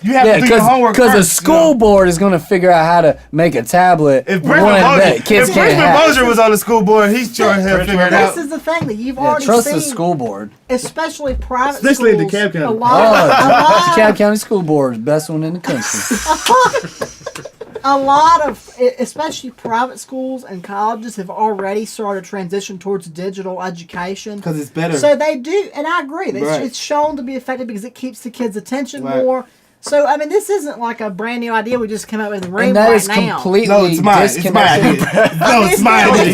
You have to do your homework because the first, school board is going to figure out how to make a tablet. If Bridgman Mosier was on the school board, he's sure he'll figure it out. This is the thing that you've already trust seen. the school board, especially private especially schools. DeKalb County. DeKalb County School Board, best one in the country. A lot of, especially private schools and colleges, have already started to transition towards digital education. Because it's better. So they do, and I agree. It's shown to be effective because it keeps the kids' attention more. So, I mean, this isn't like a brand new idea we just came up with in the room right now. And that is completely it's my idea. It's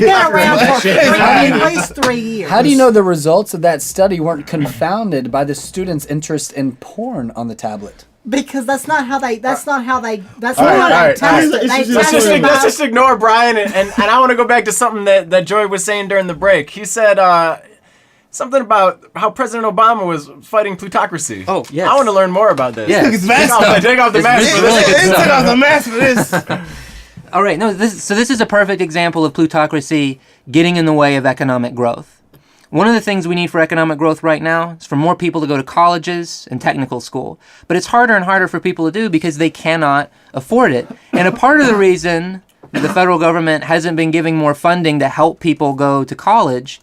been around for at least 3 years. How do you know the results of that study weren't confounded by the students' interest in porn on the tablet? Because that's not how they test it. Let's just ignore Brian, and I want to go back to something that Joy was saying during the break. He said something about how President Obama was fighting plutocracy. Oh, yes. I want to learn more about this. Yeah. Take off the mask. Take off the mask for this. All right. No. This is a perfect example of plutocracy getting in the way of economic growth. One of the things we need for economic growth right now is for more people to go to colleges and technical school. But it's harder and harder for people to do because they cannot afford it. And a part of the reason the federal government hasn't been giving more funding to help people go to college,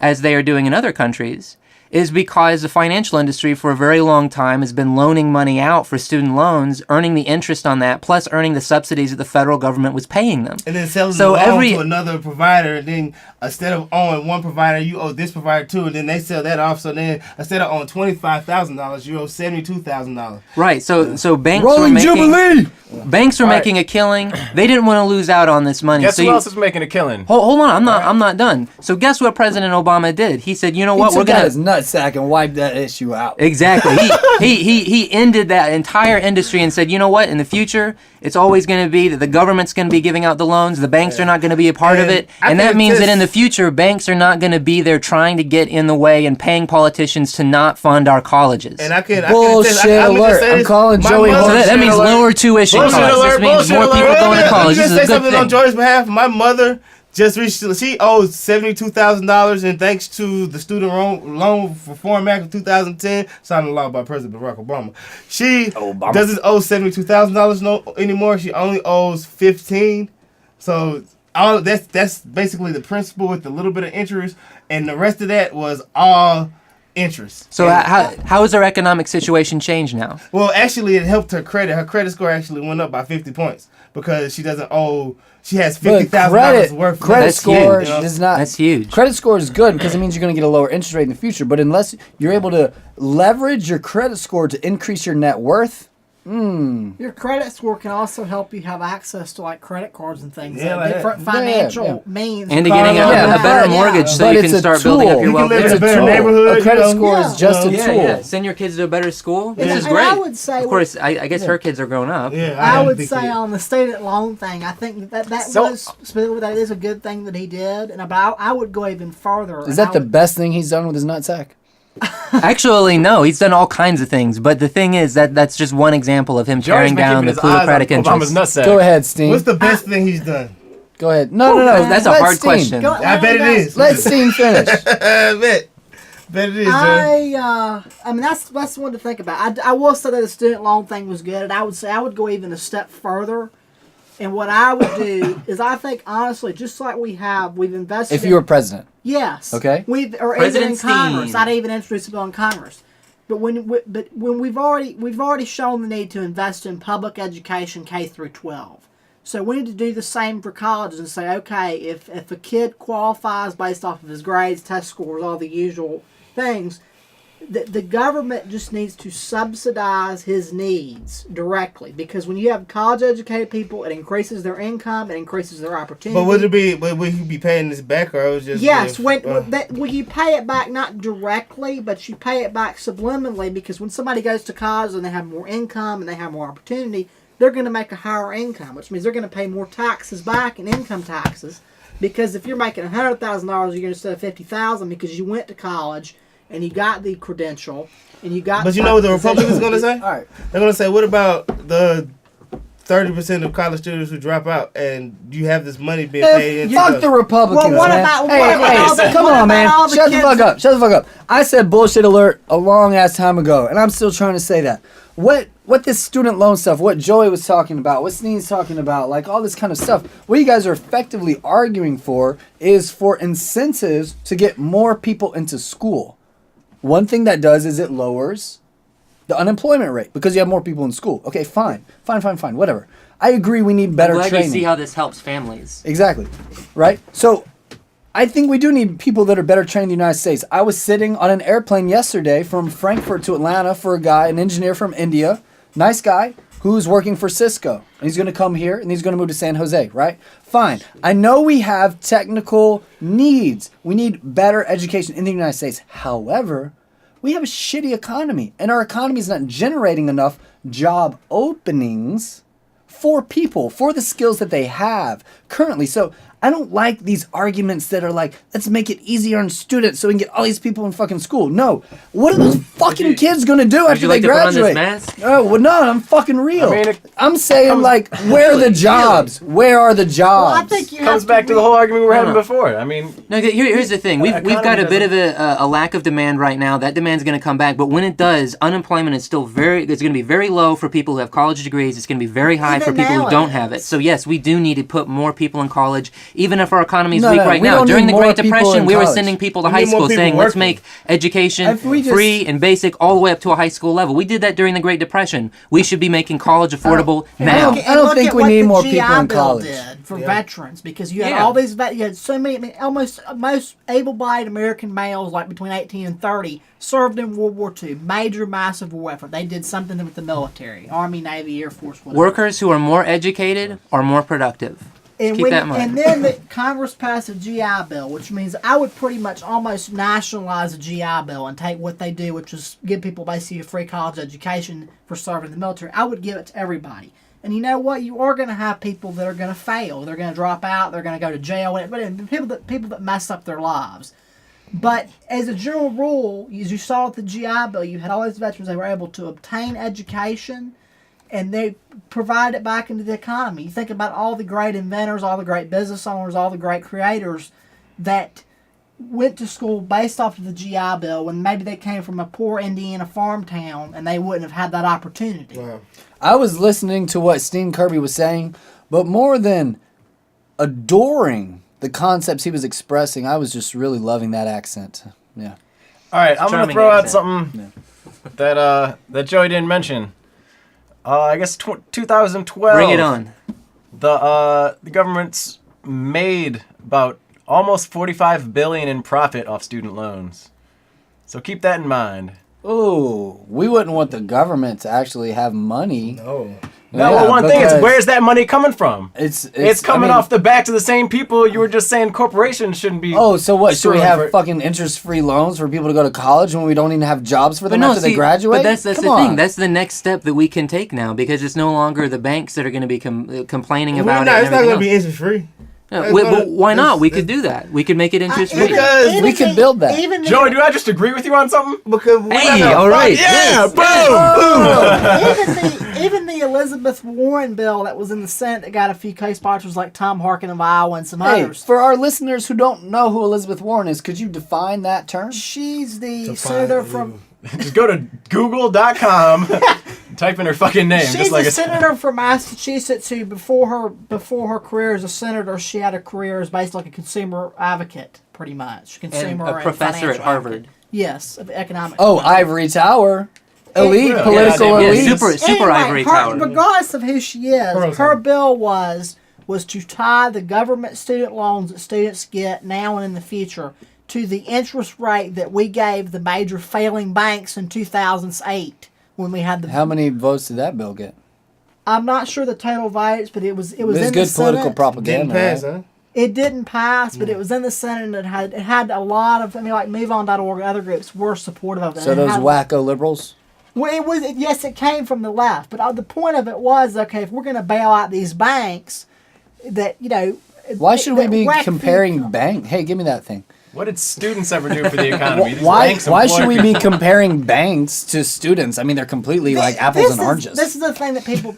as they are doing in other countries, is because the financial industry for a very long time has been loaning money out for student loans, earning the interest on that, plus earning the subsidies that the federal government was paying them. And then selling the loan to another provider, and then instead of owing one provider, you owe this provider too, and then they sell that off, so then instead of owing $25,000, you owe $72,000. Right, so banks Rolling Jubilee! Banks were making a killing. They didn't want to lose out on this money. Guess who else is making a killing? Hold on, I'm not done. So guess what President Obama did? He said, you know what, we're gonna his nutsack and wipe that issue out. Exactly. He ended that entire industry and said, you know what, in the future, it's always going to be that the government's going to be giving out the loans, the banks are not going to be a part of it, and that means that in the future, banks are not going to be there trying to get in the way and paying politicians to not fund our colleges. And I can bullshit alert. I'm calling Joey. So that means lower tuition costs. This means more people going to college. This is a good thing. On Joy's behalf, my mother just recently, she owes $72,000, and thanks to the student loan reform act of 2010, signed into law by President Barack Obama, she doesn't owe $72,000 anymore. She only owes $15,000. So that's basically the principal with a little bit of interest, and the rest of that was all interest. So how has her economic situation changed now? Well, actually, it helped her credit. Her credit score actually went up by 50 points because she doesn't owe. She has $50,000 worth. Credit score is not. That's huge. Credit score is good because it means you're going to get a lower interest rate in the future. But unless you're able to leverage your credit score to increase your net worth. Your credit score can also help you have access to like credit cards and things, different financial means, and to getting a better mortgage so you can start building up your wealth. It's a better neighborhood. A credit score is just a tool. Yeah. Send your kids to a better school. This is great. I would say, of course, I guess her kids are grown up. Yeah, I would say on the student loan thing, I think that is a good thing that he did, and I would go even further. Is that the best thing he's done with his nutsack? Actually, no. He's done all kinds of things, but the thing is that's just one example of him tearing down the plutocratic interests. Go ahead, Steen. What's the best thing he's done? Go ahead. No. That's a hard question. I bet it is. Let Steen finish. I bet it is. I mean that's one to think about. I will say that the student loan thing was good, and I would say I would go even a step further. And what I would do is, I think honestly, just like we've invested. If you were president. Yes. Okay. Or even in Congress, I'd even introduce a bill in Congress. But when we've already shown the need to invest in public education K through 12. So we need to do the same for colleges and say, okay, if a kid qualifies based off of his grades, test scores, all the usual things, the government just needs to subsidize his needs directly, because when you have college-educated people, it increases their income, it increases their opportunity. But would he be paying this back, or was just when you pay it back not directly, but you pay it back subliminally, because when somebody goes to college and they have more income and they have more opportunity, they're going to make a higher income, which means they're going to pay more taxes back in income taxes, because if you're making $100,000 a year instead of $50,000 because you went to college and you got the credential, and you got. But you know what the Republicans going to say? All right. They're going to say, what about the 30% of college students who drop out, and you have this money being paid into fuck the Republicans, well, what man. about come on, man. Shut the fuck up. I said bullshit alert a long ass time ago, and I'm still trying to say that. What what this student loan stuff, what Joey was talking about, what Sneed's talking about, like all this kind of stuff, what you guys are effectively arguing for is for incentives to get more people into school. One thing that does is it lowers the unemployment rate because you have more people in school. Okay, fine, whatever. I agree we need better I'm glad training. you see how this helps families. Exactly, right? So I think we do need people that are better trained in the United States. I was sitting on an airplane yesterday from Frankfurt to Atlanta for a guy, an engineer from India, nice guy, who's working for Cisco. And he's going to come here and he's going to move to San Jose, right? Fine. I know we have technical needs. We need better education in the United States. However, we have a shitty economy, and our economy is not generating enough job openings for people, for the skills that they have currently. So I don't like these arguments that are like, let's make it easier on students so we can get all these people in fucking school. No. What are those fucking kids going to do after they graduate? Oh, well, no, I'm fucking real. I mean, I'm saying, like, where are the jobs? Where are the jobs? Well, I think comes back to the whole argument we were having before. I mean... No, here's the thing. We've got a bit of a lack of demand right now. That demand's going to come back. But when it does, unemployment is still it's going to be very low for people who have college degrees. It's going to be very high for people who don't have it. So, yes, we do need to put more people in college, even if our economy is weak right now. During the Great Depression, we were sending people to high school saying, let's make education free and basic all the way up to a high school level. We did that during the Great Depression. We should be making college affordable now. I don't think we need more people in college. Did for veterans, because you had all these you had so many, I mean, almost most able-bodied American males, like between 18 and 30, served in World War II. Major, massive war effort. They did something with the military, Army, Navy, Air Force, whatever. Workers who are more educated are more productive. And, and then Congress passed a GI Bill, which means I would pretty much almost nationalize a GI Bill and take what they do, which is give people basically a free college education for serving in the military. I would give it to everybody. And you know what? You are going to have people that are going to fail. They're going to drop out. They're going to go to jail. But people that mess up their lives. But as a general rule, as you saw with the GI Bill, you had all these veterans that were able to obtain education, and they provide it back into the economy. You think about all the great inventors, all the great business owners, all the great creators that went to school based off of the GI Bill when maybe they came from a poor Indiana farm town and they wouldn't have had that opportunity. Wow. I was listening to what Steve Kirby was saying, but more than adoring the concepts he was expressing, I was just really loving that accent. Yeah. All right, I'm going to throw out something that Joey didn't mention. I guess 2012. Bring it on. The government's made about almost $45 billion in profit off student loans. So keep that in mind. Oh, we wouldn't want the government to actually have money. No. No, well, one thing is, where's that money coming from? It's coming off the backs of the same people. You were just saying corporations shouldn't be. Oh, so what? Should we have fucking interest-free loans for people to go to college when we don't even have jobs for them after they graduate? But that's the thing. That's the next step that we can take now, because it's no longer the banks that are going to be complaining about it. It's not going to be interest-free. Why not? We could do that. We could make it interest-free. Because we could build that. Joey, do I just agree with you on something? Because all right. Yeah, boom. Even the Elizabeth Warren bill that was in the Senate that got a few co-sponsors like Tom Harkin of Iowa and some others. For our listeners who don't know who Elizabeth Warren is, could you define that term? She's the senator from... Just go to google.com, type in her fucking name. She's just like a senator from Massachusetts who, before her career as a senator, she had a career as basically like a consumer advocate, pretty much. And a professor at Harvard. Advocate. Yes, of economics. Oh, Ivory Tower. Elite, political elite. Super Ivory Tower. Regardless of who she is, her bill was to tie the government student loans that students get now and in the future to the interest rate that we gave the major failing banks in 2008 when we had the... How many votes did that bill get? I'm not sure the total votes, but it was in the Senate. It was good political propaganda. Didn't pass, huh? It didn't pass, but it was in the Senate, and it had a lot of... I mean, like MoveOn.org and other groups were supportive of it. So those wacko liberals? Well, yes, it came from the left, but the point of it was, okay, if we're going to bail out these banks, that, you know... Why should we be comparing bank? Hey, give me that thing. What did students ever do for the economy? Why should we be comparing banks to students? I mean, they're completely like apples and oranges. This is the thing that people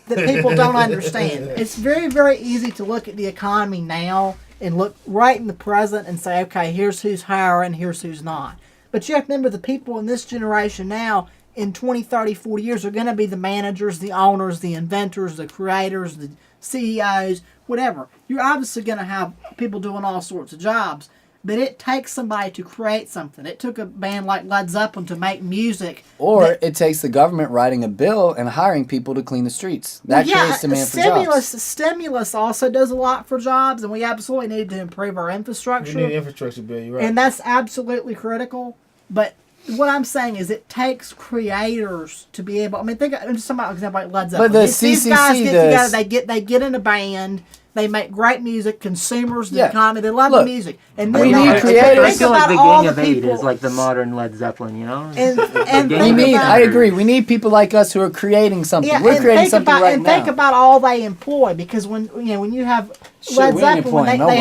don't understand. It's very, very easy to look at the economy now and look right in the present and say, okay, here's who's hiring, here's who's not. But you have to remember the people in this generation now, in 20, 30, 40 years are going to be the managers, the owners, the inventors, the creators, the CEOs, whatever. You're obviously going to have people doing all sorts of jobs, but it takes somebody to create something. It took a band like Led Zeppelin to make music. Or it takes the government writing a bill and hiring people to clean the streets. That creates demand for jobs. Stimulus also does a lot for jobs, and we absolutely need to improve our infrastructure. We need an infrastructure bill, you're right. And that's absolutely critical. But what I'm saying is it takes creators to be able... I mean, think of some example like Led Zeppelin. But the These guys get together, they get in a band... They make great music. Consumers, the economy, they love the music. And we then need creators. I feel like the Gang of Eight is like the modern Led Zeppelin, you know? I agree. We need people like us who are creating something. We're creating something right now. And think about all they employ, because when you have Led Zeppelin, they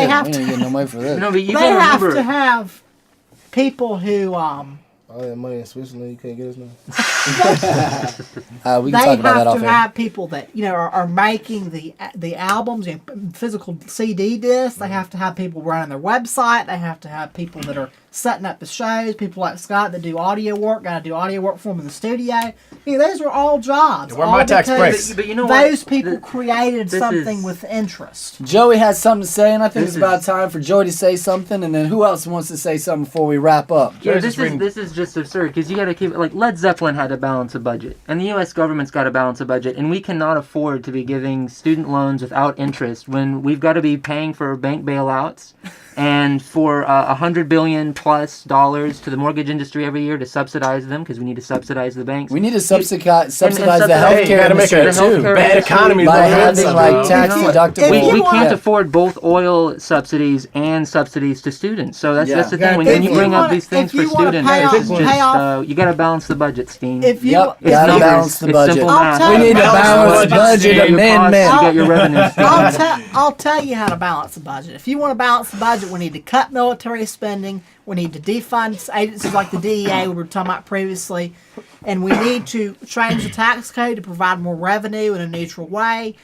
have to get no money for this. No, but you they have to have people who all that money in Switzerland, you can't get us now. We can talk about that off They have to have people that are making the albums, physical CD discs. They have to have people running their website. They have to have people that are setting up the shows. People like Scott that do audio work. Got to do audio work for them in the studio. Those are all jobs. Where my tax breaks. But you know those people created something with interest. Joey has something to say, and I think it's about time for Joey to say something. And then who else wants to say something before we wrap up? Yeah, this is just absurd, because you got to keep like Led Zeppelin had to balance a budget, and the U.S. government's got to balance a budget, and we cannot afford to be giving student loans without interest when we've got to be paying for bank bailouts and for $100 billion plus to the mortgage industry every year to subsidize them, because we need to subsidize the banks. We need to subsidize the healthcare industry too. Bad economy by having like tax deductible. We can't afford both oil subsidies and subsidies to students. So that's the thing. When you bring up these things for students, it's just you got to balance the budget, Steen. Got to balance the budget. Simple math. We need to balance the budget amendment. You got your revenue. I'll tell you how to balance the budget. If you want to balance the budget, we need to cut military spending. We need to defund agencies like the DEA we were talking about previously. And we need to change the tax code to provide more revenue in a neutral way.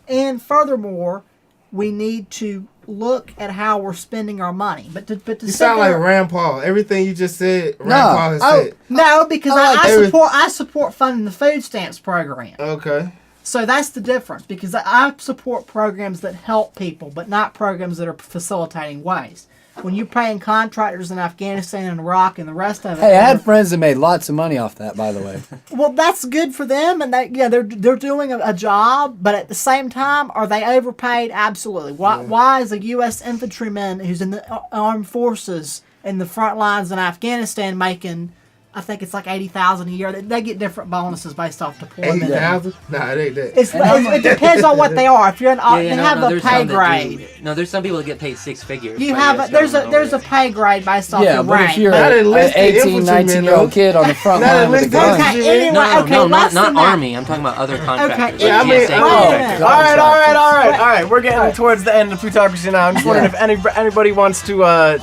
And furthermore, we need to look at how we're spending our money. But to you sound like Rand Paul. Everything you just said, Rand Paul has said. No, because I support funding the food stamps program. Okay. So that's the difference, because I support programs that help people, but not programs that are facilitating waste. When you're paying contractors in Afghanistan and Iraq and the rest of it. Hey, I had friends that made lots of money off that, by the way. Well, that's good for them, and they're doing a job, but at the same time, are they overpaid? Absolutely. Why is a U.S. infantryman who's in the armed forces in the front lines in Afghanistan making, I think it's like $80,000 a year? They get different bonuses based off deployment. $80,000? Nah, it ain't that. It depends on what they are. If you're they have a pay grade. There's some people that get paid six figures. There's a pay grade based off your rank. If you're an 18, 19-year-old kid on the front line with a gun. Not Army. I'm talking about other contractors. Okay, all right. We're getting towards the end of Plutocracy Now. I'm just wondering if anybody wants to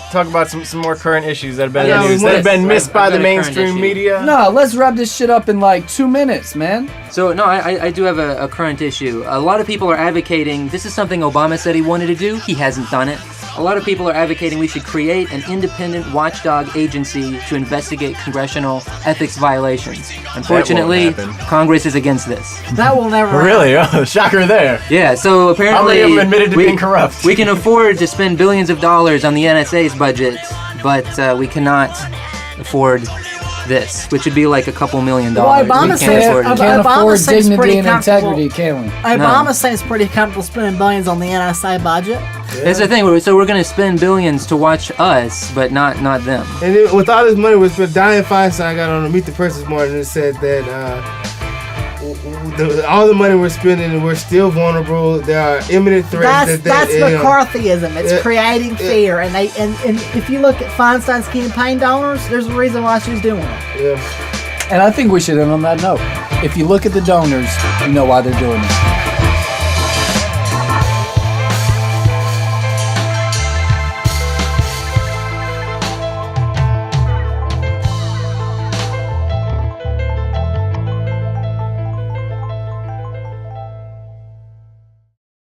talk about some more current issues that have been in the news, that have been missed by the mainstream media. No, let's wrap this shit up in like 2 minutes, man. So, no, I do have a current issue. A lot of people are advocating, this is something Obama said he wanted to do. He hasn't done it. A lot of people are advocating we should create an independent watchdog agency to investigate congressional ethics violations. Unfortunately, Congress is against this. That will never happen. Really? Oh, shocker there. Yeah, so apparently how many of them admitted to being corrupt? We can afford to spend billions of dollars on the NSA's budget, but we cannot afford this, which would be like a couple $1 million. Well, Obama can't afford dignity and integrity, can we? Obama seems pretty comfortable spending billions on the NSA budget. Yeah. That's the thing. So we're going to spend billions to watch us, but not them. And then, with all this money, was Dianne Feinstein got on the Meet the Press this morning and said that all the money we're spending and we're still vulnerable. There are imminent threats. That's McCarthyism. It's creating fear, and if you look at Feinstein's campaign donors, there's a reason why she's doing it. Yeah. And I think we should end on that note. If you look at the donors, you know why they're doing it.